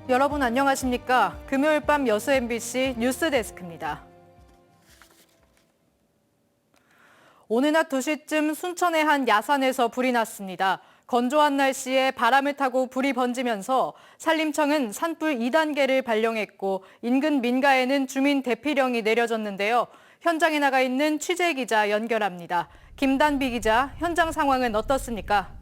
여러분 안녕하십니까? 금요일 밤 여수 MBC 뉴스데스크입니다. 오늘 낮 2시쯤 순천의 한 야산에서 불이 났습니다. 건조한 날씨에 바람을 타고 불이 번지면서 산림청은 산불 2단계를 발령했고 인근 민가에는 주민 대피령이 내려졌는데요. 현장에 나가 있는 취재기자 연결합니다. 김단비 기자, 현장 상황은 어떻습니까?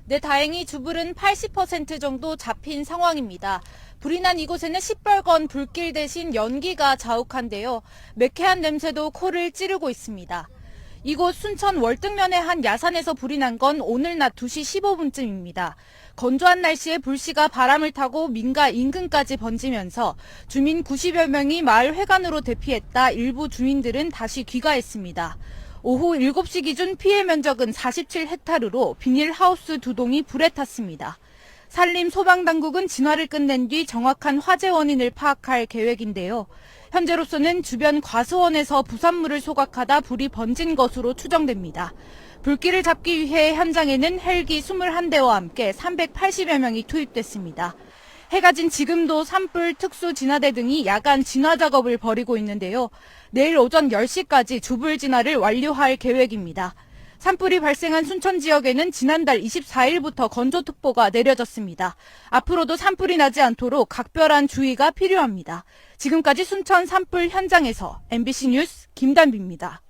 네, 다행히 주불은 80% 정도 잡힌 상황입니다. 불이 난 이곳에는 시뻘건 불길 대신 연기가 자욱한데요. 매캐한 냄새도 코를 찌르고 있습니다. 이곳 순천 월등면의 한 야산에서 불이 난 건 오늘 낮 2시 15분쯤입니다. 건조한 날씨에 불씨가 바람을 타고 민가 인근까지 번지면서 주민 90여 명이 마을 회관으로 대피했다 일부 주민들은 다시 귀가했습니다. 오후 7시 기준 피해 면적은 47헥타르로 비닐하우스 2동이 불에 탔습니다. 산림소방당국은 진화를 끝낸 뒤 정확한 화재 원인을 파악할 계획인데요. 현재로서는 주변 과수원에서 부산물을 소각하다 불이 번진 것으로 추정됩니다. 불길을 잡기 위해 현장에는 헬기 21대와 함께 380여 명이 투입됐습니다. 해가 진 지금도 산불 특수 진화대 등이 야간 진화 작업을 벌이고 있는데요. 내일 오전 10시까지 주불 진화를 완료할 계획입니다. 산불이 발생한 순천 지역에는 지난달 24일부터 건조특보가 내려졌습니다. 앞으로도 산불이 나지 않도록 각별한 주의가 필요합니다. 지금까지 순천 산불 현장에서 MBC 뉴스 김단비입니다.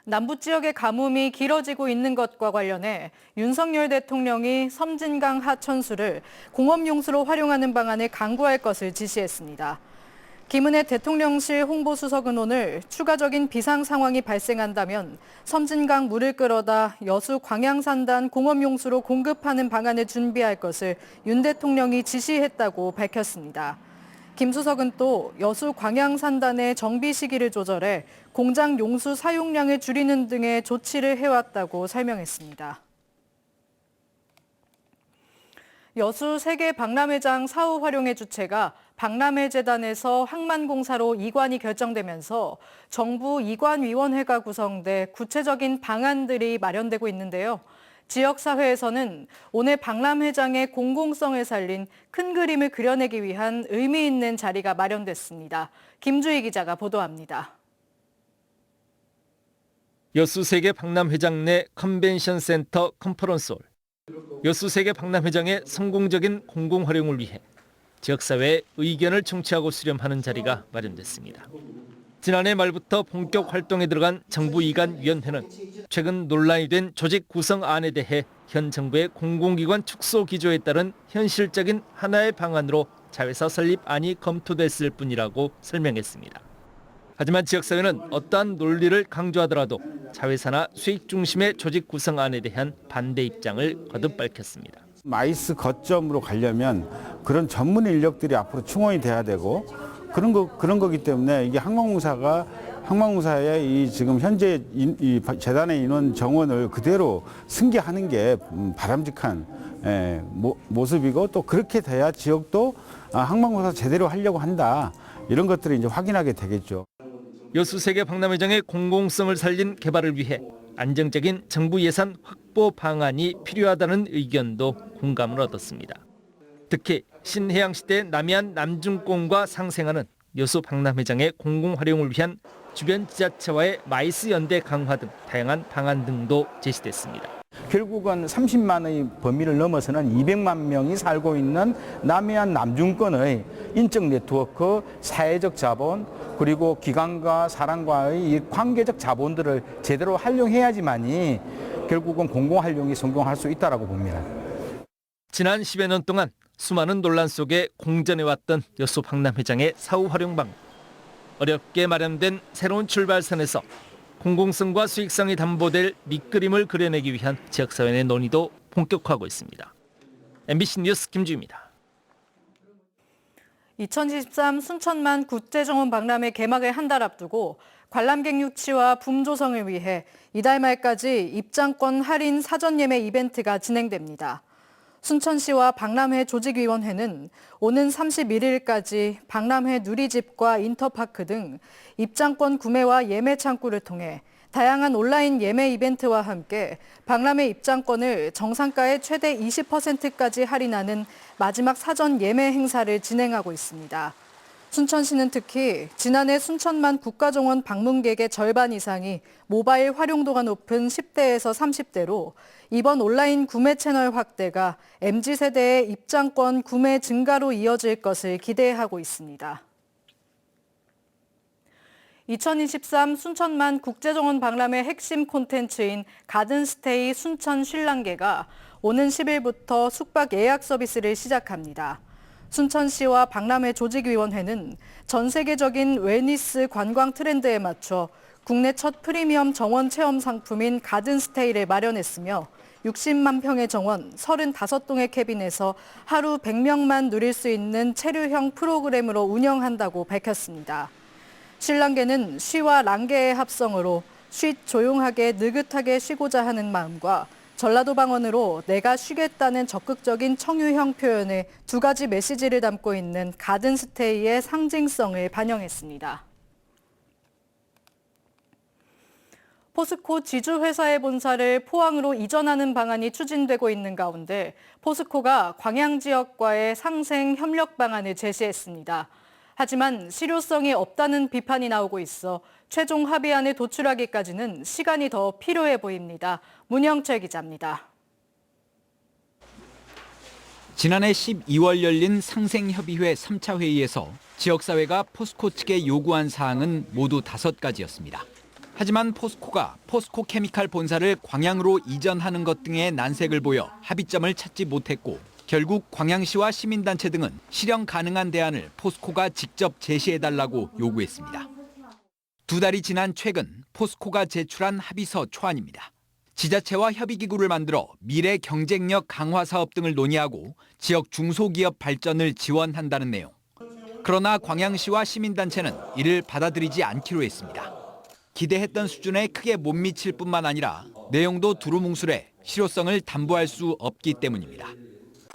남부 지역의 가뭄이 길어지고 있는 것과 관련해 윤석열 대통령이 섬진강 하천수를 공업용수로 활용하는 방안을 강구할 것을 지시했습니다. 김은혜 대통령실 홍보수석은 오늘 추가적인 비상 상황이 발생한다면 섬진강 물을 끌어다 여수 광양산단 공업용수로 공급하는 방안을 준비할 것을 윤 대통령이 지시했다고 밝혔습니다. 김 수석은 또 여수 광양산단의 정비 시기를 조절해 공장 용수 사용량을 줄이는 등의 조치를 해왔다고 설명했습니다. 여수 세계 박람회장 사후 활용의 주체가 박람회재단에서 항만공사로 이관이 결정되면서 정부 이관위원회가 구성돼 구체적인 방안들이 마련되고 있는데요. 지역사회에서는 오늘 박람회장의 공공성을 살린 큰 그림을 그려내기 위한 의미 있는 자리가 마련됐습니다. 김주희 기자가 보도합니다. 여수 세계 박람회장 내 컨벤션 센터 컨퍼런스홀. 여수 세계 박람회장의 성공적인 공공활용을 위해 지역사회의 의견을 청취하고 수렴하는 자리가 마련됐습니다. 지난해 말부터 본격 활동에 들어간 정부 이관위원회는 최근 논란이 된 조직 구성안에 대해 현 정부의 공공기관 축소 기조에 따른 현실적인 하나의 방안으로 자회사 설립안이 검토됐을 뿐이라고 설명했습니다. 하지만 지역사회는 어떠한 논리를 강조하더라도 자회사나 수익 중심의 조직 구성안에 대한 반대 입장을 거듭 밝혔습니다. 마이스 거점으로 가려면 그런 전문 인력들이 앞으로 충원이 돼야 되고 그런 거기 때문에 이게 항만공사의 이 지금 현재 이 재단의 인원 정원을 그대로 승계하는 게 바람직한 모습이고 또 그렇게 돼야 지역도 항만공사 제대로 하려고 한다 이런 것들을 이제 확인하게 되겠죠. 여수 세계 박람회장의 공공성을 살린 개발을 위해 안정적인 정부 예산 확보 방안이 필요하다는 의견도 공감을 얻었습니다. 특히 신해양시대 남해안 남중권과 상생하는 여수 박람회장의 공공활용을 위한 주변 지자체와의 마이스 연대 강화 등 다양한 방안 등도 제시됐습니다. 결국은 30만의 범위를 넘어서는 200만 명이 살고 있는 남해안 남중권의 인적 네트워크, 사회적 자본, 그리고 기관과 사람과의 이 관계적 자본들을 제대로 활용해야지만이 결국은 공공활용이 성공할 수 있다고 봅니다. 지난 10여 년 동안 수많은 논란 속에 공전해왔던 여수 박람회장의 사후 활용 방안. 어렵게 마련된 새로운 출발선에서 공공성과 수익성이 담보될 밑그림을 그려내기 위한 지역사회 내 논의도 본격화하고 있습니다. MBC 뉴스 김주희입니다. 2023 순천만 국제정원 박람회 개막을 한 달 앞두고 관람객 유치와 붐 조성을 위해 이달 말까지 입장권 할인 사전 예매 이벤트가 진행됩니다. 순천시와 박람회 조직위원회는 오는 31일까지 박람회 누리집과 인터파크 등 입장권 구매와 예매 창구를 통해 다양한 온라인 예매 이벤트와 함께 박람회 입장권을 정상가의 최대 20%까지 할인하는 마지막 사전 예매 행사를 진행하고 있습니다. 순천시는 특히 지난해 순천만 국가정원 방문객의 절반 이상이 모바일 활용도가 높은 10대에서 30대로 이번 온라인 구매 채널 확대가 MZ세대의 입장권 구매 증가로 이어질 것을 기대하고 있습니다. 2023 순천만 국제정원 박람회 핵심 콘텐츠인 가든스테이 순천 신랑계가 오는 10일부터 숙박 예약 서비스를 시작합니다. 순천시와 박람회 조직위원회는 전 세계적인 웰니스 관광 트렌드에 맞춰 국내 첫 프리미엄 정원 체험 상품인 가든스테이를 마련했으며 60만 평의 정원 35동의 캐빈에서 하루 100명만 누릴 수 있는 체류형 프로그램으로 운영한다고 밝혔습니다. 신랑계는 시와 랑계의 합성으로 쉿 조용하게 느긋하게 쉬고자 하는 마음과 전라도 방언으로 내가 쉬겠다는 적극적인 청유형 표현에 두 가지 메시지를 담고 있는 가든스테이의 상징성을 반영했습니다. 포스코 지주회사의 본사를 포항으로 이전하는 방안이 추진되고 있는 가운데 포스코가 광양 지역과의 상생 협력 방안을 제시했습니다. 하지만 실효성이 없다는 비판이 나오고 있어 최종 합의안을 도출하기까지는 시간이 더 필요해 보입니다. 문영철 기자입니다. 지난해 12월 열린 상생협의회 3차 회의에서 지역사회가 포스코 측에 요구한 사항은 모두 5가지였습니다. 하지만 포스코가 포스코케미칼 본사를 광양으로 이전하는 것 등의 난색을 보여 합의점을 찾지 못했고 결국 광양시와 시민단체 등은 실현 가능한 대안을 포스코가 직접 제시해달라고 요구했습니다. 2달이 지난 최근 포스코가 제출한 합의서 초안입니다. 지자체와 협의기구를 만들어 미래 경쟁력 강화 사업 등을 논의하고 지역 중소기업 발전을 지원한다는 내용. 그러나 광양시와 시민단체는 이를 받아들이지 않기로 했습니다. 기대했던 수준에 크게 못 미칠 뿐만 아니라 내용도 두루뭉술해 실효성을 담보할 수 없기 때문입니다.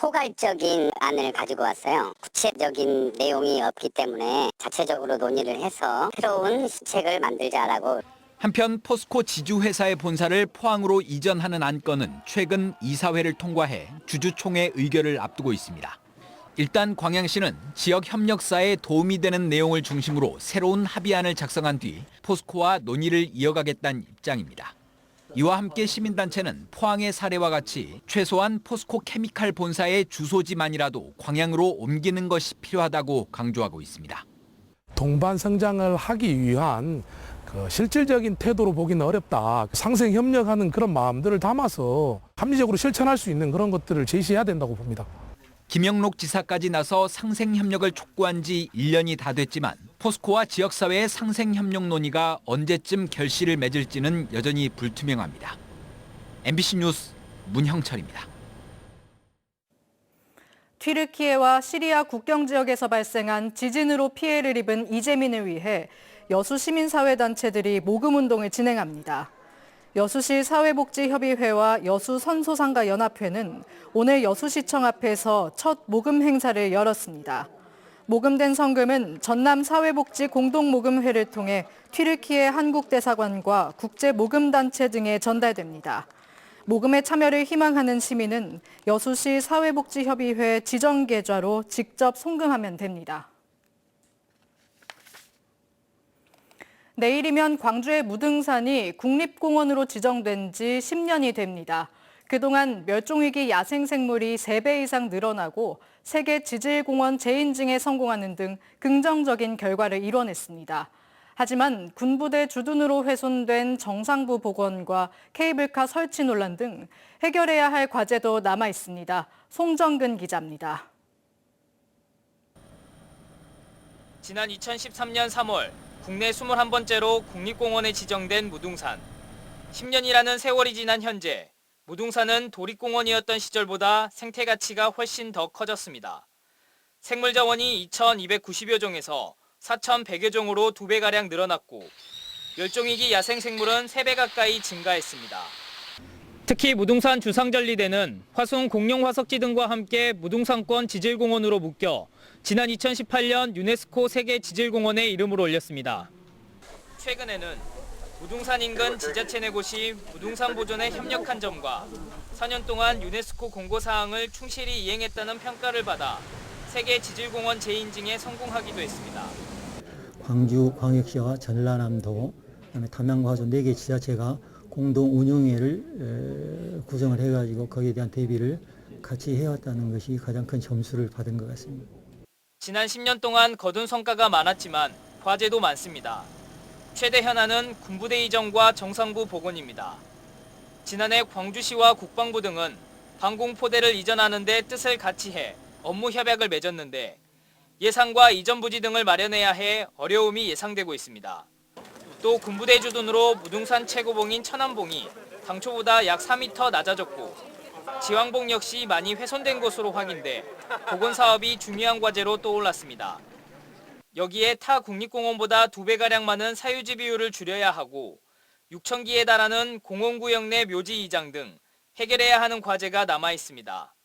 포괄적인 안을 가지고 왔어요. 구체적인 내용이 없기 때문에 자체적으로 논의를 해서 새로운 시책을 만들자라고. 한편 포스코 지주회사의 본사를 포항으로 이전하는 안건은 최근 이사회를 통과해 주주총회 의결을 앞두고 있습니다. 일단 광양시는 지역 협력사에 도움이 되는 내용을 중심으로 새로운 합의안을 작성한 뒤 포스코와 논의를 이어가겠다는 입장입니다. 이와 함께 시민단체는 포항의 사례와 같이 최소한 포스코 케미칼 본사의 주소지만이라도 광양으로 옮기는 것이 필요하다고 강조하고 있습니다. 동반 성장을 하기 위한 실질적인 태도로 보기는 어렵다. 상생 협력하는 그런 마음들을 담아서 합리적으로 실천할 수 있는 그런 것들을 제시해야 된다고 봅니다. 김영록 지사까지 나서 상생협력을 촉구한 지 1년이 다 됐지만 포스코와 지역사회의 상생협력 논의가 언제쯤 결실을 맺을지는 여전히 불투명합니다. MBC 뉴스 문형철입니다. 튀르키예와 시리아 국경 지역에서 발생한 지진으로 피해를 입은 이재민을 위해 여수 시민사회단체들이 모금운동을 진행합니다. 여수시 사회복지협의회와 여수선소상가연합회는 오늘 여수시청 앞에서 첫 모금 행사를 열었습니다. 모금된 성금은 전남 사회복지 공동모금회를 통해 튀르키예 한국대사관과 국제모금단체 등에 전달됩니다. 모금에 참여를 희망하는 시민은 여수시 사회복지협의회 지정계좌로 직접 송금하면 됩니다. 내일이면 광주의 무등산이 국립공원으로 지정된 지 10년이 됩니다. 그동안 멸종위기 야생생물이 3배 이상 늘어나고 세계 지질공원 재인증에 성공하는 등 긍정적인 결과를 이뤄냈습니다. 하지만 군부대 주둔으로 훼손된 정상부 복원과 케이블카 설치 논란 등 해결해야 할 과제도 남아 있습니다. 송정근 기자입니다. 지난 2013년 3월 국내 21번째로 국립공원에 지정된 무등산. 10년이라는 세월이 지난 현재 무등산은 도립공원이었던 시절보다 생태 가치가 훨씬 더 커졌습니다. 생물 자원이 2,290여 종에서 4,100여 종으로 2배가량 늘어났고 멸종위기 야생생물은 3배 가까이 증가했습니다. 특히 무등산 주상절리대는 화순 공룡화석지 등과 함께 무등산권 지질공원으로 묶여 지난 2018년 유네스코 세계 지질공원에 이름을 올렸습니다. 최근에는 무등산 인근 지자체 네 곳이 무등산 보존에 협력한 점과 4년 동안 유네스코 공고 사항을 충실히 이행했다는 평가를 받아 세계 지질공원 재인증에 성공하기도 했습니다. 광주광역시와 전라남도, 그다음에 담양과주 4개 지자체가 공동 운영회를 구성을 해가지고 거기에 대한 대비를 같이 해왔다는 것이 가장 큰 점수를 받은 것 같습니다. 지난 10년 동안 거둔 성과가 많았지만 과제도 많습니다. 최대 현안은 군부대 이전과 정상부 복원입니다. 지난해 광주시와 국방부 등은 방공포대를 이전하는 데 뜻을 같이 해 업무 협약을 맺었는데 예산과 이전 부지 등을 마련해야 해 어려움이 예상되고 있습니다. 또 군부대 주둔으로 무등산 최고봉인 천안봉이 당초보다 약 4m 낮아졌고 지왕봉 역시 많이 훼손된 것으로 확인돼 복원 사업이 중요한 과제로 떠올랐습니다. 여기에 타 국립공원보다 2배가량 많은 사유지 비율을 줄여야 하고 6,000기에 달하는 공원구역 내 묘지 이장 등 해결해야 하는 과제가 남아 있습니다.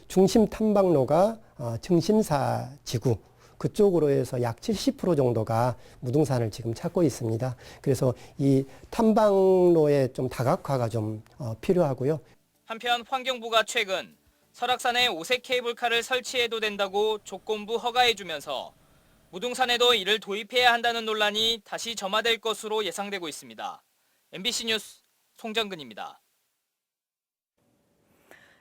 중심 탐방로가 정심사 지구 그쪽으로 해서 약 70% 정도가 무등산을 지금 찾고 있습니다. 그래서 이 탐방로의 좀 다각화가 좀 필요하고요. 한편 환경부가 최근 설악산에 오색 케이블카를 설치해도 된다고 조건부 허가해주면서 무등산에도 이를 도입해야 한다는 논란이 다시 점화될 것으로 예상되고 있습니다. MBC 뉴스 송정근입니다.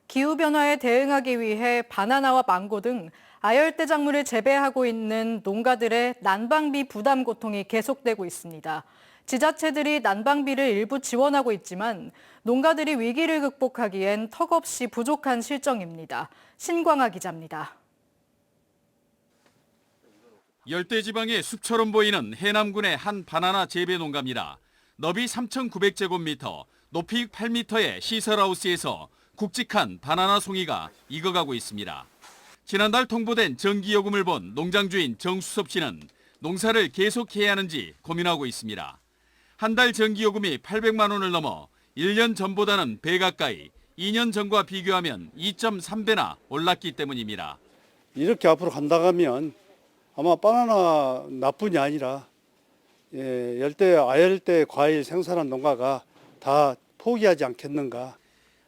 기후변화에 대응하기 위해 바나나와 망고 등 아열대 작물을 재배하고 있는 농가들의 난방비 부담 고통이 계속되고 있습니다. 지자체들이 난방비를 일부 지원하고 있지만 농가들이 위기를 극복하기엔 턱없이 부족한 실정입니다. 신광아 기자입니다. 열대지방의 숲처럼 보이는 해남군의 한 바나나 재배 농가입니다. 너비 3,900제곱미터, 높이 8m의 시설하우스에서 굵직한 바나나 송이가 익어가고 있습니다. 지난달 통보된 전기요금을 본 농장주인 정수섭 씨는 농사를 계속해야 하는지 고민하고 있습니다. 한 달 전기요금이 800만 원을 넘어 1년 전보다는 배 가까이, 2년 전과 비교하면 2.3배나 올랐기 때문입니다. 이렇게 앞으로 간다면 아마 바나나 나뿐이 아니라 아열대 과일 생산한 농가가 다 포기하지 않겠는가.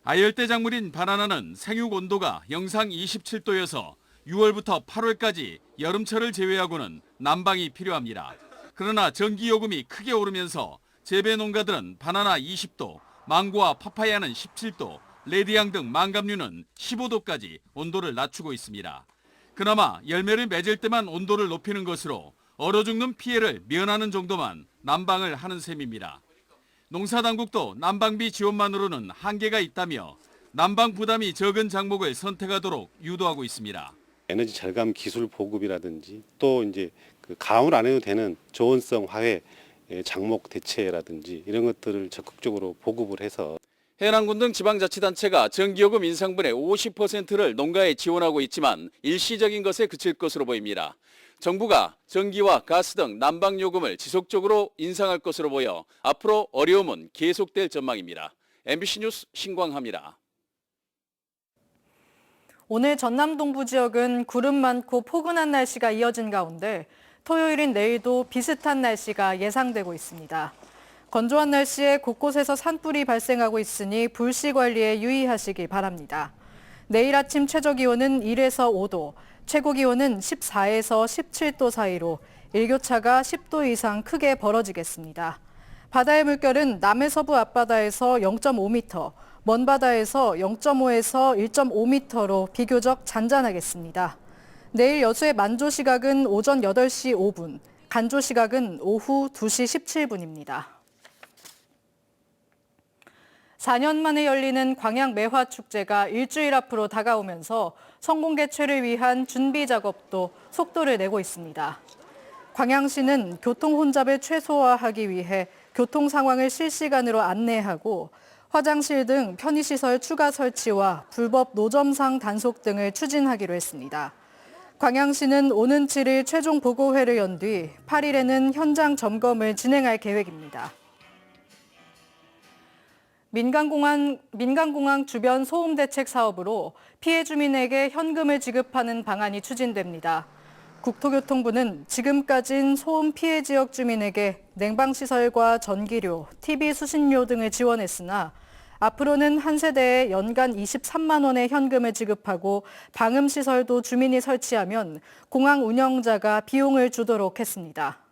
아열대 작물인 바나나는 생육 온도가 영상 27도여서 6월부터 8월까지 여름철을 제외하고는 난방이 필요합니다. 그러나 전기요금이 크게 오르면서 재배 농가들은 바나나 20도, 망고와 파파야는 17도, 레드향 등 망감류는 15도까지 온도를 낮추고 있습니다. 그나마 열매를 맺을 때만 온도를 높이는 것으로 얼어 죽는 피해를 면하는 정도만 난방을 하는 셈입니다. 농사당국도 난방비 지원만으로는 한계가 있다며 난방 부담이 적은 작목을 선택하도록 유도하고 있습니다. 에너지 절감 기술 보급이라든지 또 이제 가을 안 해도 되는 저온성 화훼 작목 대체라든지 이런 것들을 적극적으로 보급을 해서 해남군 등 지방자치단체가 전기요금 인상분의 50%를 농가에 지원하고 있지만 일시적인 것에 그칠 것으로 보입니다. 정부가 전기와 가스 등 난방요금을 지속적으로 인상할 것으로 보여 앞으로 어려움은 계속될 전망입니다. MBC 뉴스 신광하입니다. 오늘 전남 동부 지역은 구름 많고 포근한 날씨가 이어진 가운데 토요일인 내일도 비슷한 날씨가 예상되고 있습니다. 건조한 날씨에 곳곳에서 산불이 발생하고 있으니 불씨 관리에 유의하시기 바랍니다. 내일 아침 최저기온은 1에서 5도, 최고기온은 14에서 17도 사이로 일교차가 10도 이상 크게 벌어지겠습니다. 바다의 물결은 남해서부 앞바다에서 0.5m, 먼바다에서 0.5에서 1.5m로 비교적 잔잔하겠습니다. 내일 여수의 만조 시각은 오전 8시 5분, 간조 시각은 오후 2시 17분입니다. 4년 만에 열리는 광양 매화축제가 일주일 앞으로 다가오면서 성공 개최를 위한 준비 작업도 속도를 내고 있습니다. 광양시는 교통 혼잡을 최소화하기 위해 교통 상황을 실시간으로 안내하고 화장실 등 편의시설 추가 설치와 불법 노점상 단속 등을 추진하기로 했습니다. 광양시는 오는 7일 최종 보고회를 연 뒤 8일에는 현장 점검을 진행할 계획입니다. 민간공항 주변 소음 대책 사업으로 피해 주민에게 현금을 지급하는 방안이 추진됩니다. 국토교통부는 지금까진 소음 피해 지역 주민에게 냉방시설과 전기료, TV 수신료 등을 지원했으나 앞으로는 한 세대에 연간 23만 원의 현금을 지급하고 방음시설도 주민이 설치하면 공항 운영자가 비용을 주도록 했습니다.